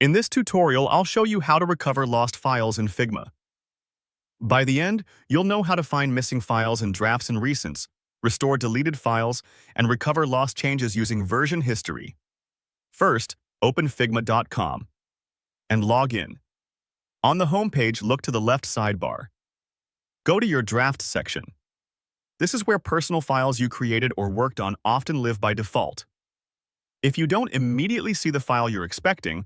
In this tutorial, I'll show you how to recover lost files in Figma. By the end, you'll know how to find missing files in drafts and recents, restore deleted files, and recover lost changes using version history. First, open Figma.com and log in. On the home page, look to the left sidebar. Go to your Draft section. This is where personal files you created or worked on often live by default. If you don't immediately see the file you're expecting,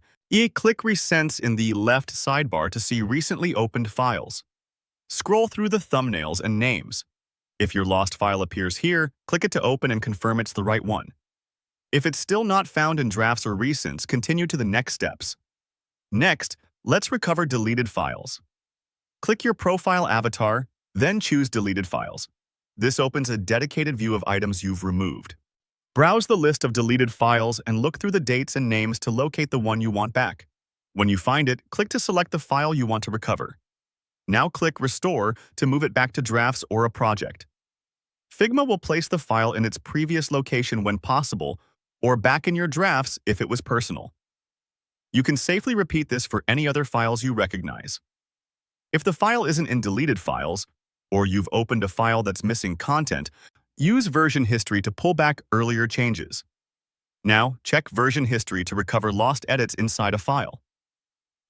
click Recents in the left sidebar to see recently opened files. Scroll through the thumbnails and names. If your lost file appears here, click it to open and confirm it's the right one. If it's still not found in drafts or recents, continue to the next steps. Next, let's recover deleted files. Click your profile avatar, then choose Deleted Files. This opens a dedicated view of items you've removed. Browse the list of deleted files and look through the dates and names to locate the one you want back. When you find it, click to select the file you want to recover. Now click Restore to move it back to drafts or a project. Figma will place the file in its previous location when possible, or back in your drafts if it was personal. You can safely repeat this for any other files you recognize. If the file isn't in deleted files, or you've opened a file that's missing content, use version history to pull back earlier changes. Now, check version history to recover lost edits inside a file.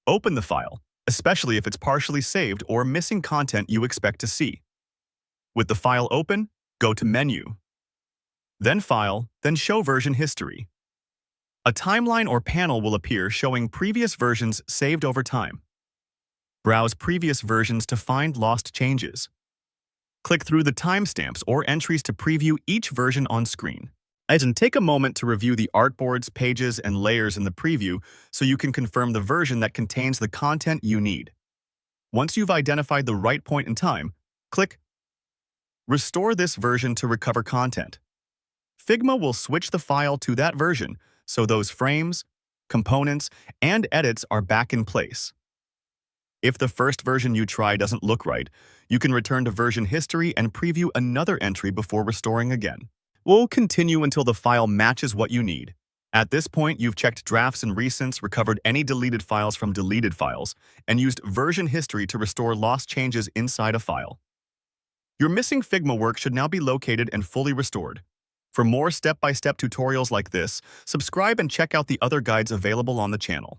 Open the file, especially if it's partially saved or missing content you expect to see. With the file open, go to Menu. Then File, then Show Version History. A timeline or panel will appear showing previous versions saved over time. Browse previous versions to find lost changes. Click through the timestamps or entries to preview each version on screen. And take a moment to review the artboards, pages, and layers in the preview so you can confirm the version that contains the content you need. Once you've identified the right point in time, click Restore this version to recover content. Figma will switch the file to that version so those frames, components, and edits are back in place. If the first version you try doesn't look right, you can return to version history and preview another entry before restoring again. We'll continue until the file matches what you need. At this point, you've checked drafts and recents, recovered any deleted files from deleted files, and used version history to restore lost changes inside a file. Your missing Figma work should now be located and fully restored. For more step-by-step tutorials like this, subscribe and check out the other guides available on the channel.